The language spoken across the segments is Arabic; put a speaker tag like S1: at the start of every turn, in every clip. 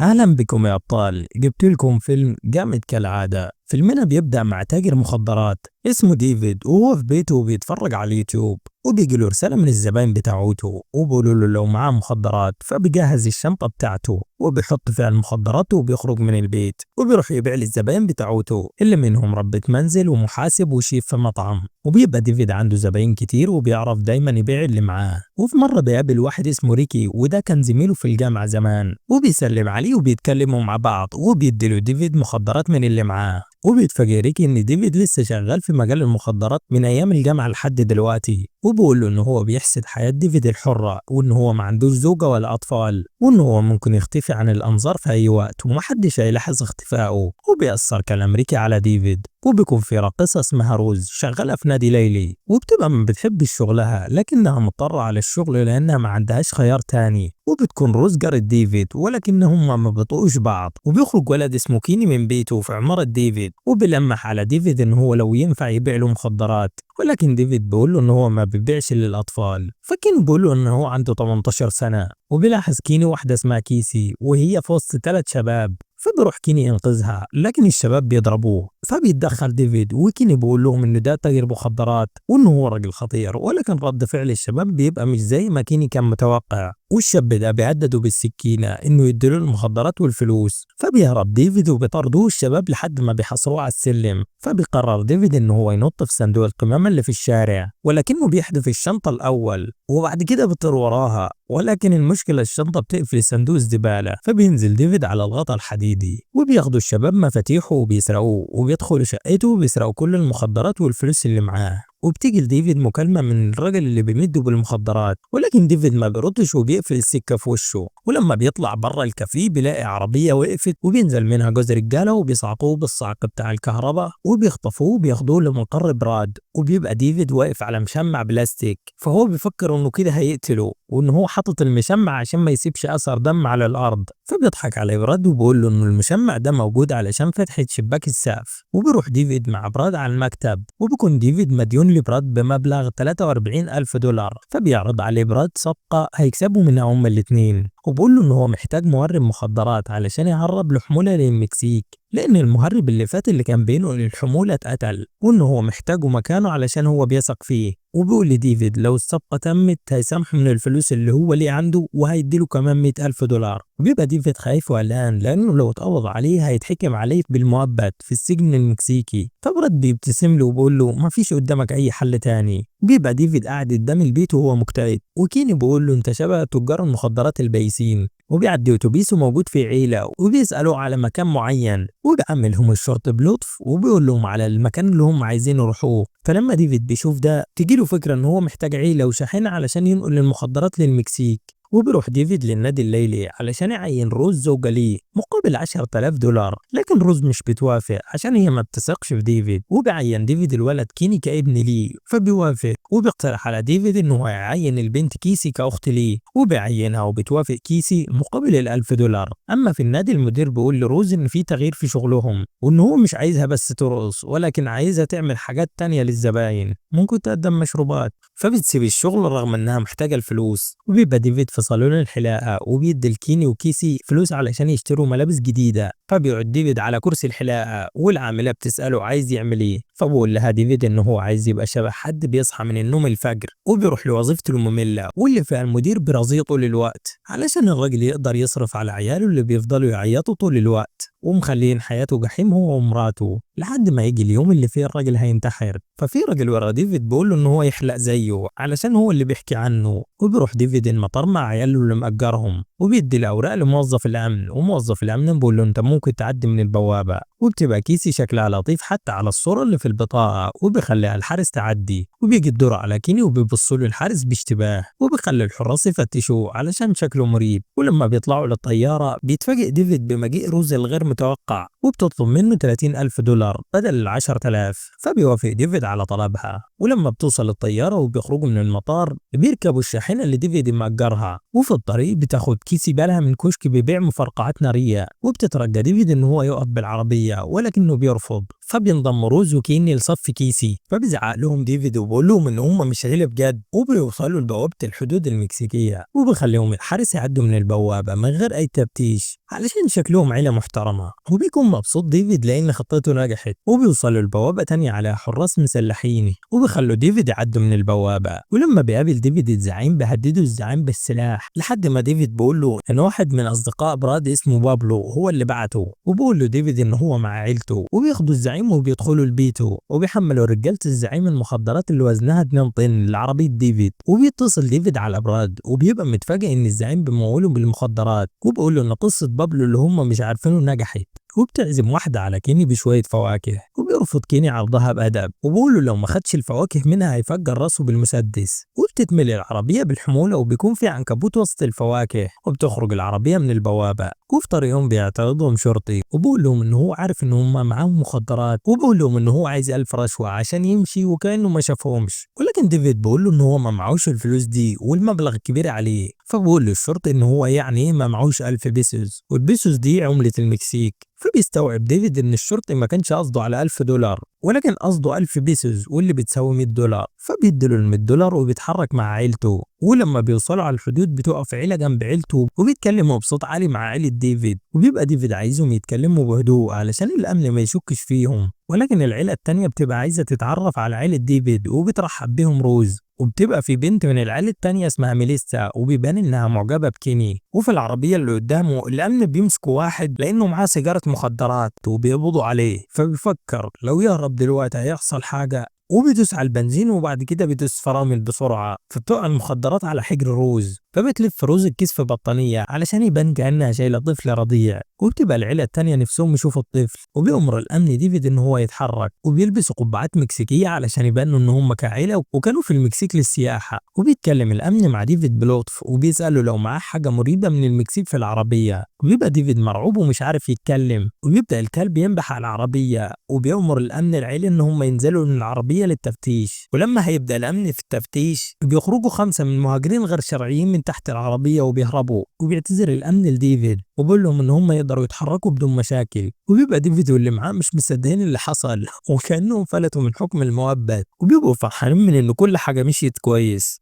S1: أهلا بكم يا أبطال. جبت لكم فيلم جامد كالعادة. فيلمنا بيبدأ مع تاجر مخدرات اسمه ديفيد، وهو في بيته وبيتفرج على اليوتيوب، وبيجي له رسالة من الزباين بتاعته وبيقولوا له لو معاه مخدرات، فبيجهز الشنطة بتاعته وبيحط فيها المخدرات وبيخرج من البيت وبيروح يبيع للزباين بتاعته اللي منهم ربة منزل ومحاسب وشيف في مطعم. وبيبقى ديفيد عنده زباين كتير وبيعرف دايما يبيع اللي معاه. وفي مرة بيقابل واحد اسمه ريكي، وده كان زميله في الجامعة زمان، وبيسلم عليه وبيتكلموا مع بعض وبيديله ديفيد مخدرات من اللي معاه. وبيتفاجئ ريكي ان ديفيد لسه شغال في مجال المخدرات من ايام الجامعه لحد دلوقتي، وبيقول له ان هو بيحسد حياه ديفيد الحره، وان هو ما عندوش زوجه ولا اطفال، وان هو ممكن يختفي عن الانظار في اي وقت ومحدش هيلاحظ اختفائه. وبيأثر كلام ريكي على ديفيد. وبيكون في راقصه اسمها روز شغاله في نادي ليلي، وبتبقى ما بتحبش شغلها لكنها مضطره على الشغل لانها ما عندهاش خيار تاني. وبتكون روز جارت ديفيد، ولكنهم ما بيطقوش بعض. وبيخرج ولد اسمه كيني من بيته في عمارة ديفيد، وبيلمح على ديفيد ان هو لو ينفع يبيع له مخدرات، ولكن ديفيد بيقول له ان هو ما بيبيعش للاطفال. فكيني بيقول له ان هو عنده 18 سنة. وبيلاحظ كيني واحدة اسمها كيسي وهي في وسط 3 شباب، فبيروح كيني ينقذها لكن الشباب بيضربوه. فبيتدخل ديفيد، وكيني بيقول لهم انه ده تاجر مخدرات وانه هو راجل خطير، ولكن رد فعل الشباب بيبقى مش زي ما كيني كان متوقع. والشاب ده بيعدده بالسكينة انه يديله المخدرات والفلوس. فبيهرب ديفيد وبيطاردوه الشباب لحد ما بيحصروه على السلم. فبيقرر ديفيد انه هو ينط في صندوق القمامة اللي في الشارع، ولكنه بيحذف الشنطة الاول وبعد كده بيطير وراها، ولكن المشكلة الشنطة بتقفل صندوق الزبالة. فبينزل ديفيد على الغطاء الحديدي، وبياخدوا الشباب مفاتيحه وبيسرقوه، وبيدخلوا شقته وبيسرقوا كل المخدرات والفلوس اللي معاه. وبتيجي لديفيد مكالمة من الراجل اللي بيمده بالمخدرات، ولكن ديفيد ما بيردش وبيقفل السكة في وشه. ولما بيطلع بره الكافيه بيلاقي عربية وقفت، وبينزل منها جوز رجالة وبيصعقوه بالصعق بتاع الكهرباء وبيخطفوه وبياخدوه لمقر براد. وبيبقى ديفيد واقف على مشمع بلاستيك، فهو بيفكر انه كده هيقتله وان هو حاطط المشمع عشان ما يسيبش اثر دم على الارض. فبيضحك على براد وبيقول له انه المشمع ده موجود علشان فتحة شباك السقف. وبيروح ديفيد مع براد على المكتب، وبيكون ديفيد مديون لبراد بمبلغ 43,000 دولار. فبيعرض عليه براد صفقة هيكسبوا منها هما الاتنين، وبقول له ان هو محتاج مهرب مخدرات علشان يهرب له حمولة للمكسيك، لان المهرب اللي فات اللي كان بينقل الحمولة اتقتل، وان هو محتاجه مكانه علشان هو بيثق فيه. وبيقول لديفيد لو الصفقة تمت هيسامحه من الفلوس اللي هو ليه عنده وهيديله كمان 100,000 دولار. وبيبقى ديفيد خايف وقلقان لانه لو اتقبض عليه هيتحكم عليه بالمؤبد في السجن المكسيكي. فبراد بيبتسم له وبيقول له ما فيش قدامك اي حل تاني. بيبقى ديفيد قاعد قدام البيت وهو مكتئب، وكيني بيقول له انت شبه تجار المخدرات البايسين. وبيعدي اتوبيس وموجود فيه عيله وبيسالوا على مكان معين، وبيعمل لهم الشرطي بلطف وبيقول لهم على المكان اللي هم عايزين يروحوه. فلما ديفيد بيشوف ده تجيله فكره ان هو محتاج عيله وشاحنه علشان ينقل المخدرات للمكسيك. وبيروح ديفيد للنادي الليلي علشان يعين روز زوجة ليه مقابل 10,000 دولار، لكن روز مش بتوافق عشان هي ما بتثقش في ديفيد. وبيعين ديفيد الولد كيني كابن ليه، فبيوافق. وبيقترح على ديفيد انه هو يعين البنت كيسي كأخت ليه، وبيعينها وبتوافق كيسي مقابل 1000 دولار. اما في النادي المدير بيقول لروز ان في تغيير في شغلهم، وان هو مش عايزها بس ترقص ولكن عايزها تعمل حاجات تانية للزباين، ممكن تقدم مشروبات. فبتسيب الشغل رغم انها محتاجة الفلوس. وبيبقى ديفيد في صالون الحلاقة وبيدي الكيني وكيسي فلوس علشان يشتروا ملابس جديدة. فبيقعد ديفيد على كرسي الحلاقة والعاملة بتسأله عايز يعمل ايه، فبقول لها ديفيد انه هو عايز يبقى شبه حد بيصحى من النوم الفجر وبيروح لوظيفته المملة واللي فيها المدير برازيه طول الوقت علشان الراجل يقدر يصرف على عياله اللي بيفضلوا يعيطوا طول الوقت ومخلين حياته جحيم هو ومراته، لحد ما يجي اليوم اللي فيه الراجل هينتحر. ففي راجل ورا ديفيد بيقول له ان هو يحلق زيه علشان هو اللي بيحكي عنه. وبيروح ديفيد المطار مع عياله اللي مأجرهم وبيدي الاوراق لموظف الامن، وموظف الامن بيقول له انت ممكن تعدي من البوابه. وبتبقى كيسي شكلها لطيف حتى على الصوره اللي في البطاقه، وبيخليها الحارس تعدي. وبيجي الدور على كيني وبيبصوا له الحارس باشتباه، وبيخلي الحراس يفتشوه علشان شكله مريب. ولما بيطلعوا للطياره بيتفاجئ ديفيد بمجيء روز الغير متوقع، وبتطلب منه 30,000 دولار بدل 10,000. فبيوافق ديفيد على طلبها. ولما بتوصل الطياره وبيخرجوا من المطار بيركبوا الشاحنه اللي ديفيد مأجرها، وفي الطريق بتاخد كيسي بالها من كشك بيبيع مفرقعات ناريه، وبتترجى ديفيد ان هو يقف بالعربيه ولكنه بيرفض. فبينضم روز وكيني لصف كيسي، فبيزعق لهم ديفيد وبقول لهم ان هم مش عيلة بجد، وبيوصلوا لبوابة الحدود المكسيكية وبيخليهم الحارس يعدوا من البوابة من غير اي تفتيش علشان شكلهم عيلة محترمة. وبيكون مبسوط ديفيد لان خطته نجحت، وبيوصلوا لبوابة تانية على حراس مسلحين وبيخلوا ديفيد يعدوا من البوابة. ولما بيقابل ديفيد الزعيم بيهدده الزعيم بالسلاح لحد ما ديفيد بيقول له ان واحد من اصدقاء براد اسمه بابلو هو اللي بعته، وبيقول له ديفيد ان هو مع عيلته، وبياخدوا الزعيم وبيدخلوا لبيته وبيحملوا رجالة الزعيم المخدرات اللي وزنها 2 طن لعربية ديفيد. وبيتصل ديفيد على براد وبيبقى متفاجئ ان الزعيم بيموله بالمخدرات، وبيقول له ان قصة بابلو اللي هم مش عارفينه نجحت، وبتعزم واحدة على كيني بشوية فواكه، وبيرفض كيني عرضها بأدب وبيقول له لو ما خدش الفواكه منها هيفجر راسه بالمسدس. وبتتملي العربية بالحمولة وبيكون في عنكبوت وسط الفواكه، وبتخرج العربية من البوابة. وفي طريقهم بيعترضهم شرطي وبيقول لهم ان هو عارف ان هم معاهم مخدرات، وبيقول لهم ان هو عايز 1000 رشوة عشان يمشي وكأنه ما شافهمش. ولكن ديفيد بيقول له ان هو ما معهوش الفلوس دي والمبلغ كبير عليه، فبقول للشرطي ان هو يعني ايه ما معهوش 1000 بيسوس، والبيسوس دي عملة المكسيك. فبيستوعب ديفيد ان الشرطي ما كانش قصده على 1000 دولار ولكن قصده 1000 بيسوس واللي بتساوي 100 دولار، فبيديله ال 100 دولار وبيتحرك مع عيلته. ولما بيوصلوا على الحدود بتقف عيلة جنب عيلته وبيتكلموا بصوت عالي مع عيلة ديفيد، وبيبقى ديفيد عايزهم يتكلموا بهدوء علشان الأمن ما يشكش فيهم. ولكن العيلة التانية بتبقى عايزة تتعرف على عيلة ديفيد وبترحب بيهم روز، وبتبقى في بنت من العيلة التانية اسمها ميليسا وبيبان انها معجبة بكيني. وفي العربية اللي قدامه الامن بيمسكوا واحد لانه معاه سيجارة مخدرات وبيقبضوا عليه، فبيفكر لو يهرب دلوقتي هيحصل حاجة، وبيدوس على البنزين وبعد كده بيدوس فرامل بسرعة، فبتقع المخدرات على حجر روز، فبتلف روز الكيس في بطانية علشان يبان كأنها شايلة طفل رضيع. وبتبقى العيلة التانية نفسهم يشوفوا الطفل، وبيأمر الأمن ديفيد إن هو يتحرك، وبيلبسوا قبعات مكسيكية علشان يبانوا إن هم كعيلة وكانوا في المكسيك للسياحة. وبيتكلم الأمن مع ديفيد بلطف وبيسأله لو معاه حاجة مريبة من المكسيك في العربية، وبيبقى ديفيد مرعوب ومش عارف يتكلم، وبيبدأ الكلب ينبح على العربية، وبيأمر الأمن العيلي إن هم ينزلوا من العربية للتفتيش. ولما هيبدأ الأمن في التفتيش بيخرجوا 5 من مهاجرين غير شرعيين من تحت العربية وبيهربوا، وبيعتذر الأمن لديفيد وبيقول لهم إن هم يقدروا يتحركوا بدون مشاكل. وبيبقى ديفيد واللي معاه مش مصدقين اللي حصل وكأنهم فلتوا من حكم المؤبد، وبيبقوا فرحانين من إن كل حاجة مشيت كويس،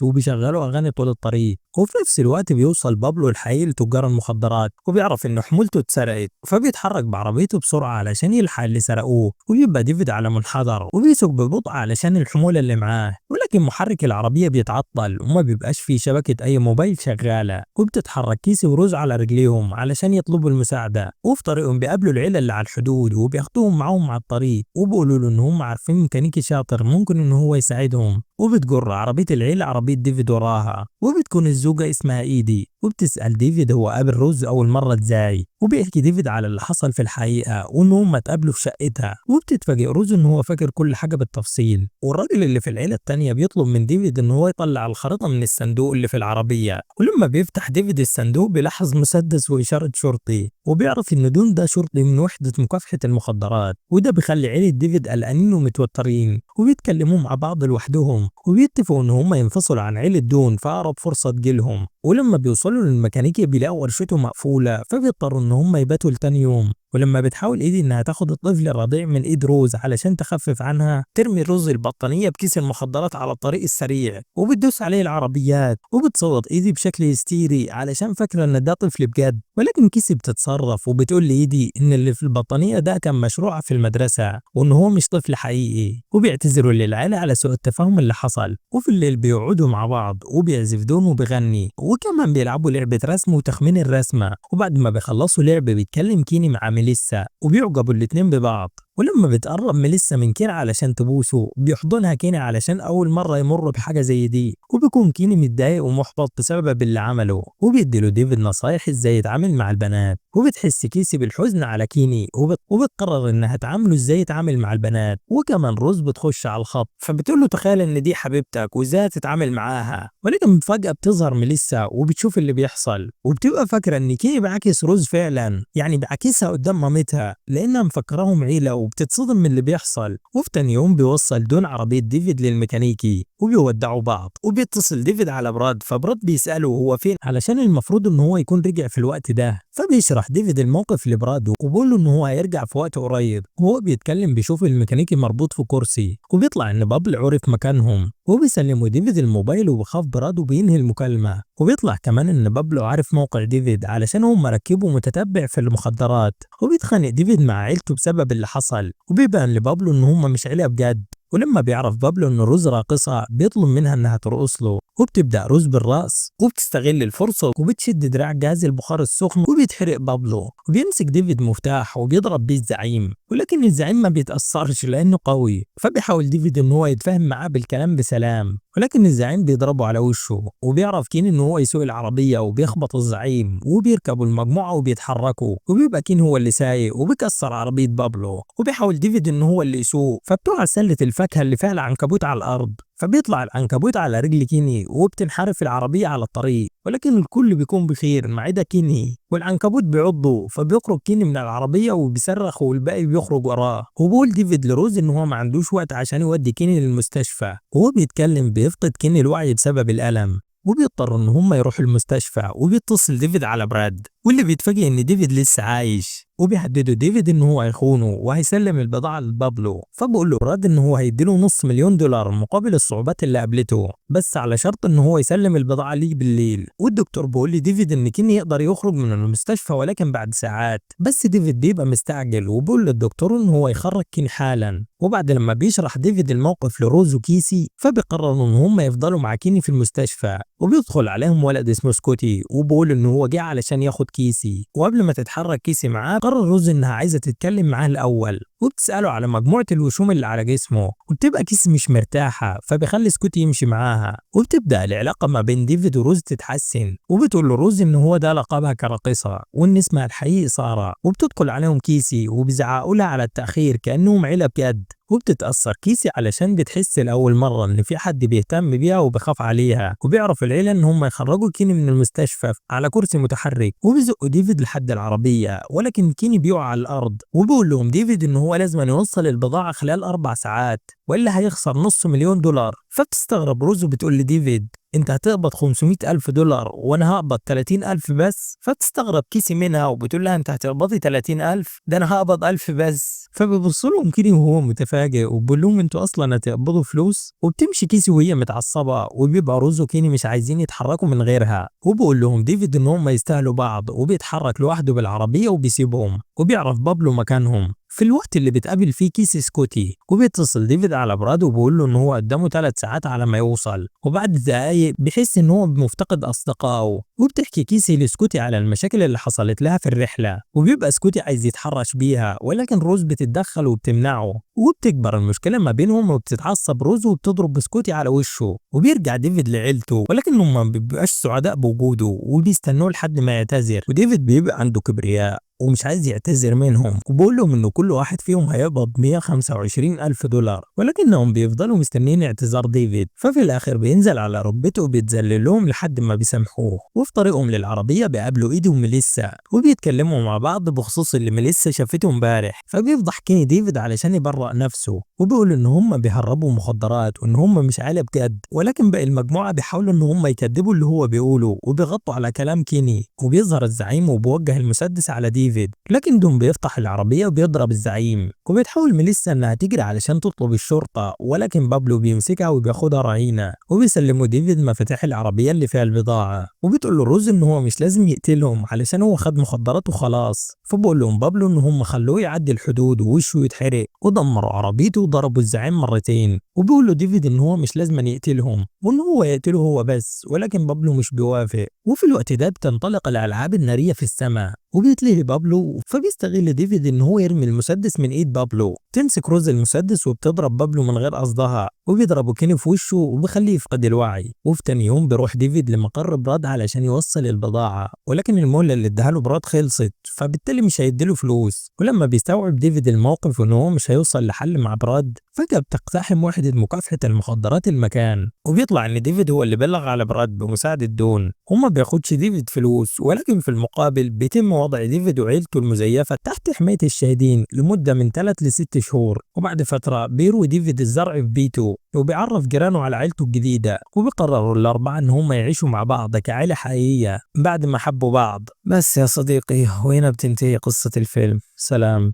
S1: وبيشغلوا أغاني طول الطريق. وفي نفس الوقت بيوصل بابلو الحقيقي لتجار المخدرات وبيعرف إن حمولته اتسرقت، فبيتحرك بعربيته بسرعة علشان يلحق اللي سرقوه. وبيبقى ديفيد على منحدر وبيسوق ببطء علشان الحمولة اللي معاه، ولكن محرك العربية بيتعطل وما بيبقاش فيه شبكة أي موبايل شغالة. وبتتحرك كيسي وروز على رجليهم علشان يطلبوا المساعدة، وفي طريقهم بيقابلوا العيلة اللي على الحدود وبياخدوهم معاهم على الطريق، وبيقولوا له إن هم عارفين ميكانيكي شاطر ممكن إن هو يساعدهم. وبتجر عربية العيلة عربية ديفيد وراها، وبتكون الزوجة اسمها إيدي، وبتسأل ديفيد هو قابل روز أول مرة إزاي، وبيحكي ديفيد على اللي حصل في الحقيقة وإن هم اتقابلوا في شقتها. وبتتفاجئ روز إن هو فاكر كل حاجة بالتفصيل. والراجل اللي في العيلة التانية بيطلب من ديفيد إن هو يطلع الخريطة من الصندوق اللي في العربية، ولما بيفتح ديفيد الصندوق بيلاحظ مسدس وإشارة شرطي، وبيعرف إن دون ده شرطي من وحدة مكافحة المخدرات، وده بيخلي عيلة ديفيد قلقانين ومتوترين، وبيتكلموا مع بعض لوحدهم وبيتفقوا إن هم ينفصلوا عن عيلة دون في أقرب فرصة تجيلهم. ولما بيوصلوا للميكانيكي بيلاقوا ورشته مقفولة، فبيضطروا إن هم يباتوا لتاني يوم. ولما بتحاول إيدي إنها تاخد الطفل الرضيع من إيد روز علشان تخفف عنها، ترمي روز البطانية بكيس المخدرات على الطريق السريع وبتدوس عليه العربيات، وبتصوت إيدي بشكل هستيري علشان فاكرة إن ده طفل بجد. ولكن كيسي بتتصرف وبتقول لإيدي إن اللي في البطانية ده كان مشروع في المدرسة وإن هو مش طفل حقيقي، وبيعتذروا للعيلة على سوء التفاهم اللي حصل. وفي الليل بيقعدوا مع بعض وبيعزف دون وبيغني، وكمان بيلعبوا لعبة رسم وتخمين الرسمة. وبعد ما بيخلصوا لعب بيتكلم كيني مع ميليسا وبيعجبوا الاتنين ببعض. ولما بتقرب ميليسا من كيني علشان تبوسه بيحضنها كيني علشان أول مرة يمر بحاجة زي دي، وبيكون كيني متضايق ومحبط بسبب اللي عمله، وبيديله ديفيد نصايح ازاي يتعامل مع البنات. وبتحس كيسي بالحزن على كيني وبتقرر انها تعامله ازاي يتعامل مع البنات. وكمان روز بتخش على الخط فبتقول له تخيل ان دي حبيبتك وازاي تتعامل معاها. ولكن فجأة بتظهر ميليسا وبتشوف اللي بيحصل وبتبقى فاكرة ان كيني بعكس روز فعلا، يعني بعكسها قدام مامتها لانها مفكراهم عيلة وبتتصدم من اللي بيحصل. وفي تاني يوم بيوصل دون عربية ديفيد للميكانيكي وبيودعوا بعض، وبيتصل ديفيد على براد، فبراد بيسأله هو فين علشان المفروض ان هو يكون رجع في الوقت ده. فبيشرح ديفيد الموقف لبراد وبيقول له ان هو هيرجع في وقت قريب. وهو بيتكلم بيشوف الميكانيكي مربوط في كرسي، وبيطلع ان بابل عرف مكانهم، وبيسلموا ديفيد الموبايل وبخاف براد وبينهي المكالمة. وبيطلع كمان ان بابلو عارف موقع ديفيد علشان هم مركبه متتبع في المخدرات. وبيتخانق ديفيد مع عيلته بسبب اللي حصل، وبيبان لبابلو ان هم مش عيلة بجد. ولما بيعرف بابلو ان روز راقصة بيطلب منها انها ترقص له، وبتبدأ روز بالرقص وبتستغل الفرصة وبتشد دراع جهاز البخار السخن وبيتحرق بابلو. وبيمسك ديفيد مفتاح وبيضرب بيه الزعيم، ولكن الزعيم ما بيتأثرش لأنه قوي. فبيحاول ديفيد ان هو يتفاهم معاه بالكلام بسلام، ولكن الزعيم بيضربه على وشه. وبيعرف كين ان هو يسوق العربية وبيخبط الزعيم، وبيركبوا المجموعة وبيتحركوا، وبيبقى كين هو اللي سايق وبيكسر عربية بابلو. وبيحاول ديفيد ان هو اللي يسوق، فبتقع سلة الفاكهة اللي فيها العنكبوت على الأرض، فبيطلع العنكبوت على رجل كيني وبتنحرف العربية على الطريق. ولكن الكل بيكون بخير ما عدا كيني، والعنكبوت بيعضه، فبيخرج كيني من العربية وبيصرخ والباقي بيخرج وراه. وبقول ديفيد لروز ان هو ما عندوش وقت عشان يودي كيني للمستشفى. وهو بيتكلم بيفقد كيني الوعي بسبب الألم، وبيضطروا ان هم يروحوا المستشفى. وبيتصل ديفيد على براد، واللي بيتفاجئ ان ديفيد لسه عايش، وبيهددوا ديفيد ان هو هيخونه وهيسلم البضاعه لبابلو. فبقول له براد ان هو هيديله $500,000 مقابل الصعوبات اللي قابلته، بس على شرط ان هو يسلم البضاعه ليه بالليل. والدكتور بيقول لي ديفيد ان كيني يقدر يخرج من المستشفى ولكن بعد ساعات، بس ديفيد بيبقى مستعجل وبيقول للدكتور ان هو يخرج كيني حالا. وبعد لما بيشرح ديفيد الموقف لروز وكيسي، فبيقرروا ان هم يفضلوا مع كيني في المستشفى. وبيدخل عليهم ولد اسمه سكوتي وبيقول ان هو جه علشان ياخد كيسي. وقبل ما تتحرك كيسي معاه قرر روز انها عايزه تتكلم معاه الاول، وبتساله على مجموعه الوشوم اللي على جسمه. وبتبقى كيسي مش مرتاحه، فبيخلي سكوتي يمشي معاها. وبتبدا العلاقه ما بين ديفيد وروز تتحسن، وبتقول له روز ان هو ده لقبها كراقصه وان اسمها الحقيقي ساره. وبتدخل عليهم كيسي وبيزعقوا لها على التاخير كانهم عيله بجد. وبتتأثر كيسي علشان بتحس لأول مرة إن في حد بيهتم بيها وبخاف عليها. وبيعرف العيلة إن هم يخرجوا كيني من المستشفى على كرسي متحرك، وبيزقوا ديفيد لحد العربية، ولكن كيني بيقع على الأرض. وبيقول لهم ديفيد إن هو لازم يوصل البضاعة خلال 4 ساعات وإلا هيخسر $500,000. فبتستغرب روز وبتقول لديفيد انت هتقبض $500,000 وانا هقبض 30,000 بس. فبتستغرب كيسي منها وبتقول لها انت هتقبضي 30,000 ده انا هقبض 1000 بس. فبيبص لهم كيني وهو متفاجئ وبيقول لهم انتوا اصلا هتقبضوا فلوس. وبتمشي كيسي وهي متعصبه، وبيبقى روز وكيني مش عايزين يتحركوا من غيرها. وبقول لهم ديفيد ان هم يستاهلوا بعض، وبيتحرك لوحده بالعربيه وبيسيبهم. وبيعرف بابلو مكانهم في الوقت اللي بتقابل فيه كيسي سكوتي. وبيتصل ديفيد على براد وبيقول له ان هو قدامه 3 ساعات على ما يوصل. وبعد دقايق بيحس ان هو مفتقد اصدقائه. وبتحكي كيسي لسكوتي على المشاكل اللي حصلت لها في الرحله، وبيبقى سكوتي عايز يتحرش بيها ولكن روز بتتدخل وبتمنعه. وبتكبر المشكله ما بينهم وبتتعصب روز وبتضرب سكوتي على وشه. وبيرجع ديفيد لعيلته ولكنهم ما بيبقاش سعداء بوجوده وبيستنوه لحد ما يعتذر. وديفيد بيبقى عنده كبرياء ومش عايز يعتذر منهم، وبقول لهم انه كل واحد فيهم هيقبض $125,000 ولكنهم بيفضلوا مستنين اعتذار ديفيد. ففي الاخر بينزل على ركبته وبيتذلل لهم لحد ما بيسامحوه. وفي طريقهم للعربيه بيقابلوا ايدي وميليسا وبيتكلموا مع بعض بخصوص اللي ميليسا شافته امبارح. فبيفضح كيني ديفيد علشان يبرأ نفسه، وبيقول ان هم بيهربوا مخدرات وان هم مش عيله بجد. ولكن باقي المجموعه بيحاولوا ان هم يكذبوا اللي هو بيقوله وبيغطوا على كلام كيني. وبيظهر الزعيم وبيوجه المسدس على ديفيد، لكن دوم بيفتح العربية وبيضرب الزعيم. وبتحاول ميليسا انها تجري علشان تطلب الشرطة، ولكن بابلو بيمسكها وبياخدها رهينة. وبيسلموا ديفيد مفاتيح العربية اللي فيها البضاعة، وبتقول له روز ان هو مش لازم يقتلهم علشان هو خد مخدرات وخلاص. فبقول لهم بابلو ان هم خلوه يعدي الحدود ووشه يتحرق، ودمروا عربيته وضربوا الزعيم مرتين. وبيقول له ديفيد ان هو مش لازم يقتلهم وان هو يقتله هو بس، ولكن بابلو مش بيوافق. وفي الوقت ده بتنطلق الالعاب النارية في السماء، وبيتلهي بابلو. فبيستغل ديفيد ان هو يرمي المسدس من ايد بابلو. تمسك روز المسدس وبتضرب بابلو من غير قصدها، وبيضربوا كيني في وشه وبيخليه يفقد الوعي. وفي تاني يوم بيروح ديفيد لمقر براد علشان يوصل البضاعة، ولكن المهلة اللي اداها له براد خلصت، فبالتالي مش هيديله فلوس. ولما بيستوعب ديفيد الموقف وان هو مش هيوصل لحل مع براد، فجأة بتقتحم وحدة مكافحة المخدرات المكان، وبيطلع إن ديفيد هو اللي بلغ على براد بمساعدة دون. وما بياخدش ديفيد فلوس، ولكن في المقابل بيتم وضع ديفيد وعيلته المزيفة تحت حماية الشاهدين لمدة من 3 ل 6 شهور. وبعد فترة بيروي ديفيد الزرع في بيته، وبيعرف جيرانه على عيلته الجديدة، وبيقرروا الأربعة إن هم يعيشوا مع بعض كعائلة حقيقية بعد ما حبوا بعض. بس يا صديقي، وهنا بتنتهي قصة الفيلم. سلام.